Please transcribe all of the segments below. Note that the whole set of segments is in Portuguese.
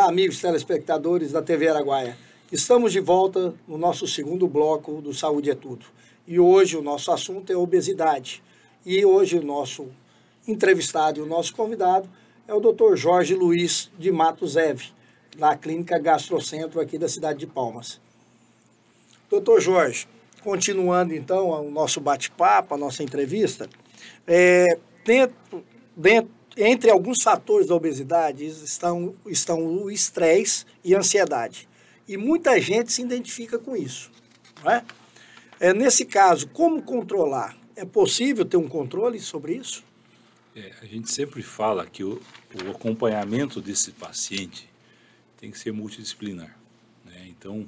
Olá, amigos telespectadores da TV Araguaia. Estamos de volta no nosso segundo bloco do Saúde é Tudo. E hoje o nosso assunto é obesidade. E hoje o nosso entrevistado e o nosso convidado é o Dr. Jorge Luiz de Matos Eve, da Clínica Gastrocentro aqui da cidade de Palmas. Dr. Jorge, continuando então o nosso bate-papo, a nossa entrevista, entre alguns fatores da obesidade estão o estresse e a ansiedade. E muita gente se identifica com isso, não é? Nesse caso, como controlar? É possível ter um controle sobre isso? A gente sempre fala que o acompanhamento desse paciente tem que ser multidisciplinar, né? Então,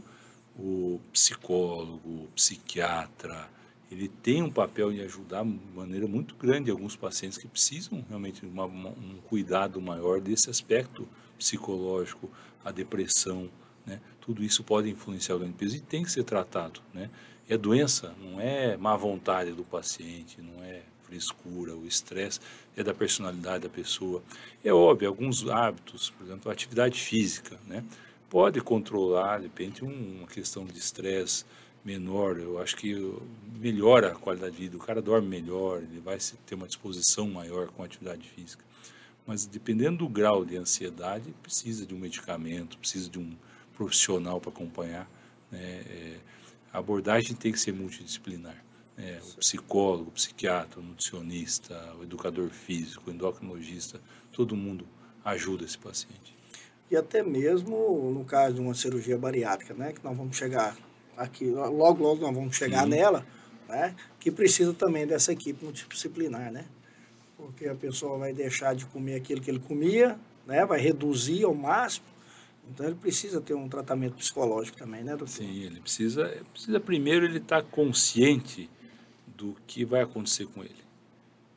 o psicólogo, o psiquiatra, ele tem um papel em ajudar de maneira muito grande alguns pacientes que precisam realmente de um cuidado maior desse aspecto psicológico, a depressão, né? Tudo isso pode influenciar o ganho de peso e tem que ser tratado, né? E a doença não é má vontade do paciente, não é frescura, o estresse é da personalidade da pessoa. É óbvio, alguns hábitos, por exemplo, a atividade física, né? Pode controlar, de repente, uma questão de estresse menor, eu acho que melhora a qualidade de vida, o cara dorme melhor, ele vai ter uma disposição maior com a atividade física. Mas dependendo do grau de ansiedade, precisa de um medicamento, precisa de um profissional para acompanhar, né? A abordagem tem que ser multidisciplinar. O psicólogo, o psiquiatra, o nutricionista, o educador físico, o endocrinologista, todo mundo ajuda esse paciente. E até mesmo no caso de uma cirurgia bariátrica, né, que nós vamos chegar aqui, logo nós vamos chegar nela, né, que precisa também dessa equipe multidisciplinar, né? Porque a pessoa vai deixar de comer aquilo que ele comia, né, vai reduzir ao máximo, então ele precisa ter um tratamento psicológico também, né, doutor? Sim, ele precisa primeiro ele estar consciente do que vai acontecer com ele.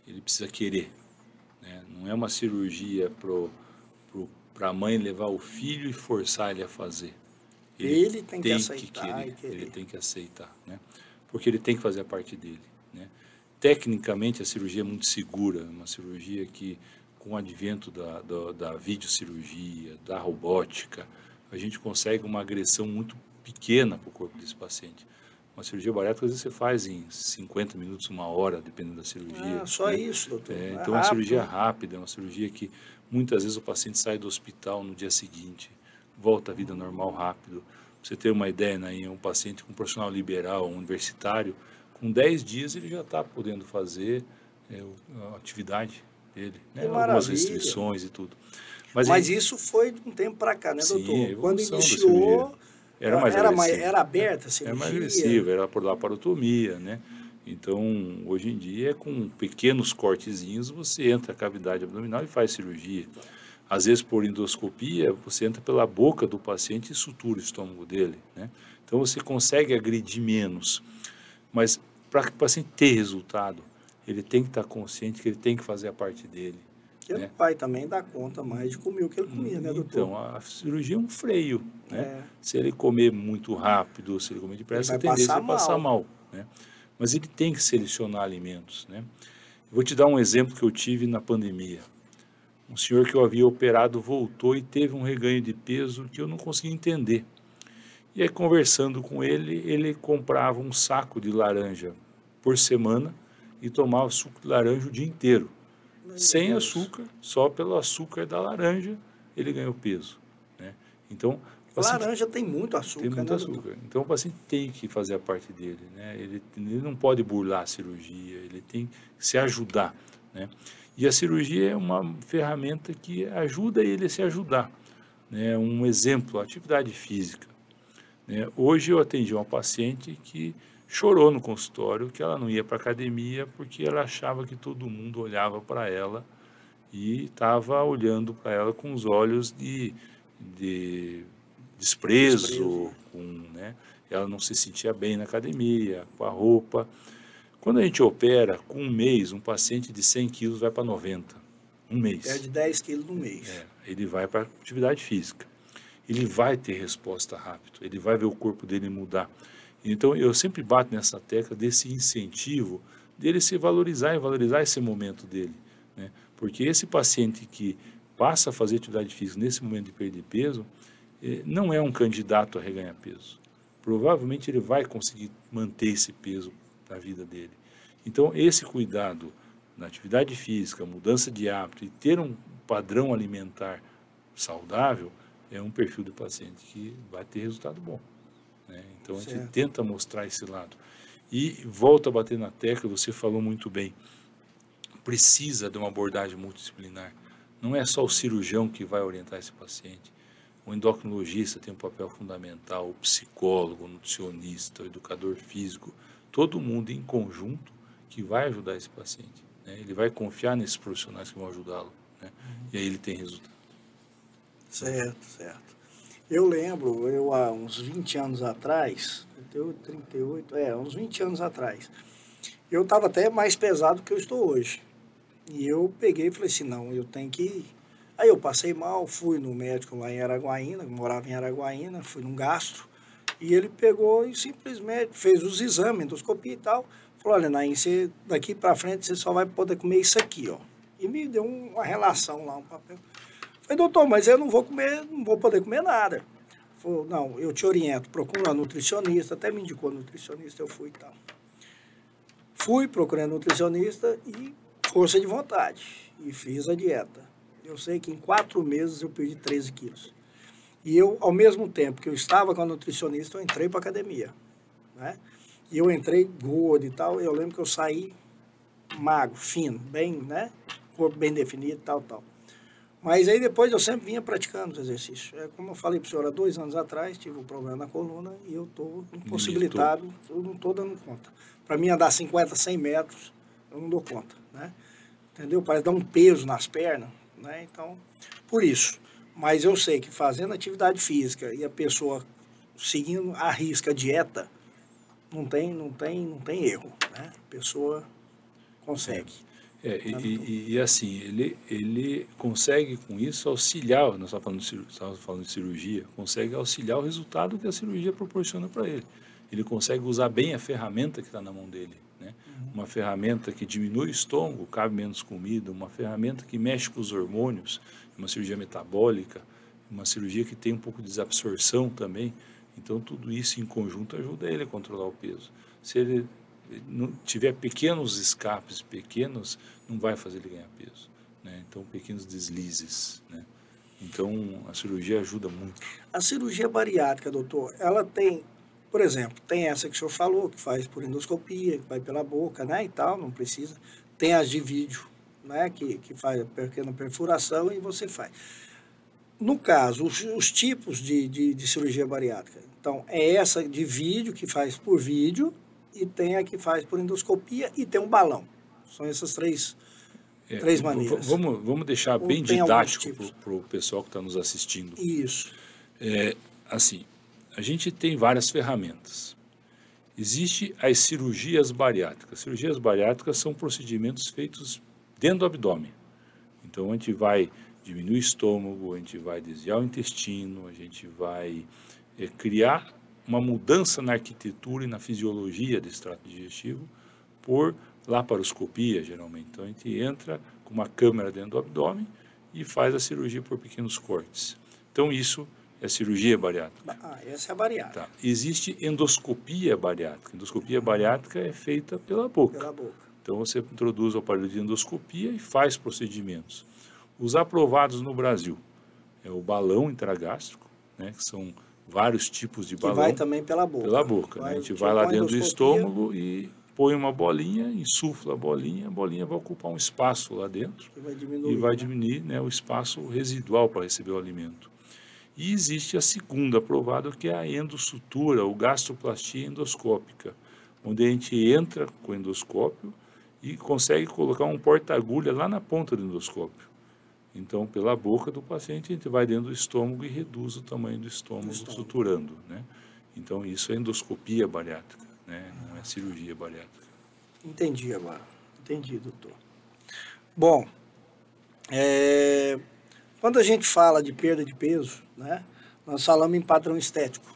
Ele precisa querer, né? Não é uma cirurgia para a mãe levar o filho e forçar ele a fazer. Ele tem que aceitar e querer. Ele tem que aceitar, né? Porque ele tem que fazer a parte dele, né? Tecnicamente, a cirurgia é muito segura, uma cirurgia que, com o advento da videocirurgia, da robótica, a gente consegue uma agressão muito pequena para o corpo desse paciente. Uma cirurgia bariátrica, às vezes, você faz em 50 minutos, 1 hora, dependendo da cirurgia. Só né? Isso, doutor. Então, é uma cirurgia rápida, é uma cirurgia que, muitas vezes, o paciente sai do hospital no dia seguinte, volta à vida normal rápido. Pra você ter uma ideia, né, um paciente com profissional liberal, universitário, com 10 dias ele já está podendo fazer a atividade dele, né? Algumas restrições e tudo. Mas isso foi de um tempo para cá, né, doutor? Sim, quando iniciou, era aberta a cirurgia. Era mais agressiva, era por laparotomia, né? Então, hoje em dia, com pequenos cortezinhos, você entra na cavidade abdominal e faz cirurgia. Às vezes, por endoscopia, você entra pela boca do paciente e sutura o estômago dele, né? Então, você consegue agredir menos. Mas, para que o paciente ter resultado, ele tem que estar consciente que ele tem que fazer a parte dele. Que ele vai também dar conta mais de comer o que ele comia, né, doutor? Então, a cirurgia é um freio, né? Se ele comer muito rápido, se ele comer depressa, a tendência é passar mal, né? Mas ele tem que selecionar alimentos, né? Eu vou te dar um exemplo que eu tive na pandemia. Um senhor que eu havia operado voltou e teve um reganho de peso que eu não conseguia entender. E aí, conversando com ele, ele comprava um saco de laranja por semana e tomava suco de laranja o dia inteiro. Sem açúcar, só pelo açúcar da laranja, ele ganhou peso, né? Então, laranja tem muito açúcar, tem muito açúcar. Então, o paciente tem que fazer a parte dele, né? Ele não pode burlar a cirurgia, ele tem que se ajudar, né? E a cirurgia é uma ferramenta que ajuda ele a se ajudar, né? Um exemplo, a atividade física, né? Hoje eu atendi uma paciente que chorou no consultório que ela não ia para a academia porque ela achava que todo mundo olhava para ela e estava olhando para ela com os olhos de desprezo, né? Ela não se sentia bem na academia, com a roupa. Quando a gente opera, com 1 mês, um paciente de 100 quilos vai para 90. 1 mês. Perde 10 quilos no mês. Ele vai para atividade física. Ele vai ter resposta rápido, ele vai ver o corpo dele mudar. Então, eu sempre bato nessa tecla desse incentivo dele se valorizar e valorizar esse momento dele, né? Porque esse paciente que passa a fazer atividade física nesse momento de perda de peso, não é um candidato a reganhar peso. Provavelmente ele vai conseguir manter esse peso na vida dele. Então, esse cuidado na atividade física, mudança de hábito e ter um padrão alimentar saudável é um perfil do paciente que vai ter resultado bom, né? Então, a gente tenta mostrar esse lado. E volto a bater na tecla, você falou muito bem, precisa de uma abordagem multidisciplinar. Não é só o cirurgião que vai orientar esse paciente. O endocrinologista tem um papel fundamental, o psicólogo, o nutricionista, o educador físico, todo mundo em conjunto que vai ajudar esse paciente, né? Ele vai confiar nesses profissionais que vão ajudá-lo, né? E aí ele tem resultado. Certo, certo. Eu lembro, há uns 20 anos atrás, 38, uns 20 anos atrás, eu estava até mais pesado do que eu estou hoje. E eu peguei e falei assim, não, eu tenho que ir. Aí eu passei mal, fui no médico lá em Araguaína, morava em Araguaína, fui num gastro, e ele pegou e simplesmente fez os exames, endoscopia e tal, falou, olha, Naim, você, daqui para frente você só vai poder comer isso aqui, ó. E me deu uma relação lá, um papel. Falei, doutor, mas eu não vou poder comer nada. Falou, não, eu te oriento, procura um nutricionista, até me indicou nutricionista, eu fui e tal. Fui procurando nutricionista e força de vontade, e fiz a dieta. Eu sei que em 4 meses eu perdi 13 quilos. E eu, ao mesmo tempo que eu estava com a nutricionista, eu entrei para a academia, né? E eu entrei gordo e tal, eu lembro que eu saí magro, fino, bem, né? Corpo bem definido e tal, tal. Mas aí depois eu sempre vinha praticando os exercícios. Como eu falei para o senhor, há 2 anos atrás, tive um problema na coluna e eu estou impossibilitado, eu não estou dando conta. Para mim andar 50, 100 metros, eu não dou conta, né? Entendeu? Parece dar um peso nas pernas, né? Então, por isso. Mas eu sei que fazendo atividade física e a pessoa seguindo à risca a dieta, não tem erro, né? A pessoa consegue. E assim, ele consegue com isso auxiliar, nós estávamos falando de cirurgia, consegue auxiliar o resultado que a cirurgia proporciona para ele. Ele consegue usar bem a ferramenta que está na mão dele, né? Uma ferramenta que diminui o estômago, cabe menos comida, uma ferramenta que mexe com os hormônios, uma cirurgia metabólica, uma cirurgia que tem um pouco de desabsorção também. Então, tudo isso em conjunto ajuda ele a controlar o peso. Se ele não tiver pequenos escapes, não vai fazer ele ganhar peso, né? Então, pequenos deslizes, né? Então, a cirurgia ajuda muito. A cirurgia bariátrica, doutor, ela tem, por exemplo, tem essa que o senhor falou, que faz por endoscopia, que vai pela boca, né, e tal, não precisa. Tem as de vídeo, né, que faz a pequena perfuração e você faz. No caso, os tipos de cirurgia bariátrica, então, é essa de vídeo, que faz por vídeo, e tem a que faz por endoscopia, e tem um balão. São essas três maneiras. Vamos deixar bem didático para o pessoal que está nos assistindo. Isso. Assim, a gente tem várias ferramentas. Existem as cirurgias bariátricas. Cirurgias bariátricas são procedimentos feitos dentro do abdômen. Então, a gente vai diminuir o estômago, a gente vai desviar o intestino, a gente vai criar uma mudança na arquitetura e na fisiologia desse trato digestivo por laparoscopia, geralmente. Então, a gente entra com uma câmera dentro do abdômen e faz a cirurgia por pequenos cortes. Então, isso é cirurgia bariátrica. Essa é a bariátrica. Tá. Existe endoscopia bariátrica. Endoscopia bariátrica é feita pela boca. Pela boca. Então, você introduz o aparelho de endoscopia e faz procedimentos. Os aprovados no Brasil é o balão intragástrico, né, que são vários tipos de balão. Que vai também pela boca. Pela boca, né? A gente vai lá dentro do estômago e põe uma bolinha, insufla a bolinha vai ocupar um espaço lá dentro e vai diminuir, né, o espaço residual para receber o alimento. E existe a segunda aprovada, que é a endossutura, ou gastroplastia endoscópica, onde a gente entra com o endoscópio e consegue colocar um porta-agulha lá na ponta do endoscópio. Então, pela boca do paciente, a gente vai dentro do estômago e reduz o tamanho do estômago suturando, né? Então, isso é endoscopia bariátrica, né? Não é cirurgia bariátrica. Entendi agora. Entendi, doutor. Bom, quando a gente fala de perda de peso, né, nós falamos em padrão estético.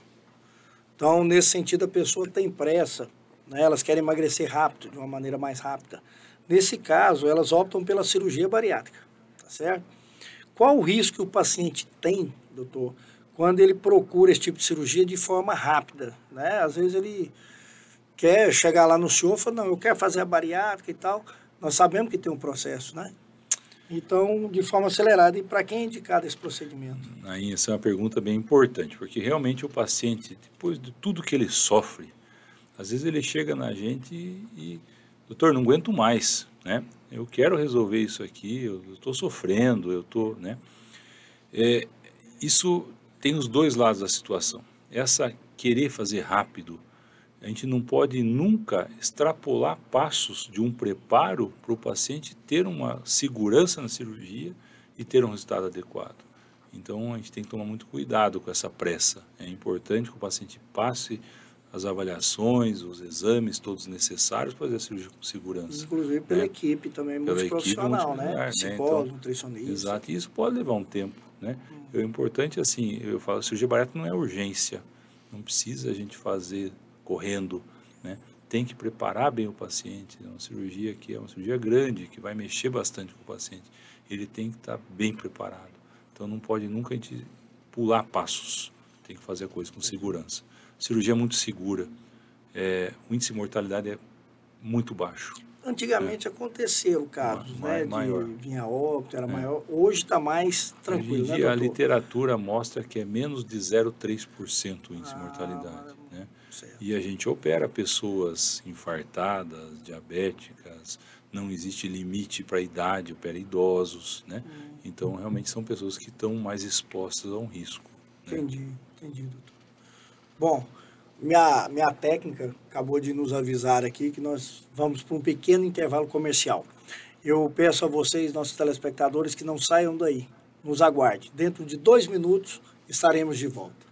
Então, nesse sentido, a pessoa tem pressa, né? Elas querem emagrecer rápido, de uma maneira mais rápida. Nesse caso, elas optam pela cirurgia bariátrica. Tá certo? qual o risco que o paciente tem, doutor, quando ele procura esse tipo de cirurgia de forma rápida, né? Às vezes ele quer chegar lá no senhor e falar, não, eu quero fazer a bariátrica e tal. Nós sabemos que tem um processo, né? Então, de forma acelerada, e para quem é indicado esse procedimento? Aí, essa é uma pergunta bem importante, porque realmente o paciente, depois de tudo que ele sofre, às vezes ele chega na gente e doutor, não aguento mais, né? Eu quero resolver isso aqui, eu estou sofrendo, eu estou, né? Isso tem os dois lados da situação. Essa querer fazer rápido, a gente não pode nunca extrapolar passos de um preparo para o paciente ter uma segurança na cirurgia e ter um resultado adequado. Então, a gente tem que tomar muito cuidado com essa pressa. É importante que o paciente passe as avaliações, os exames todos necessários para fazer a cirurgia com segurança. Inclusive pela equipe também, multiprofissional, né? Psicólogo, então, nutricionista. Exato, e isso pode levar um tempo, né? O importante, assim, eu falo, a cirurgia bariátrica não é urgência, não precisa a gente fazer correndo, né? Tem que preparar bem o paciente, é uma cirurgia que é uma cirurgia grande, que vai mexer bastante com o paciente, ele tem que estar bem preparado, então não pode nunca a gente pular passos, tem que fazer a coisa com segurança. A cirurgia é muito segura, o índice de mortalidade é muito baixo. Antigamente aconteceram casos, né, maior. de vinha a óbito, era maior, hoje está mais tranquilo, hoje em dia, a literatura mostra que é menos de 0,3% o índice de mortalidade, né? E a gente opera pessoas infartadas, diabéticas, não existe limite para a idade, opera idosos, né? Então, realmente são pessoas que estão mais expostas a um risco. Entendi, doutor. Bom, minha técnica acabou de nos avisar aqui que nós vamos para um pequeno intervalo comercial. Eu peço a vocês, nossos telespectadores, que não saiam daí. Nos aguarde. Dentro de 2 minutos estaremos de volta.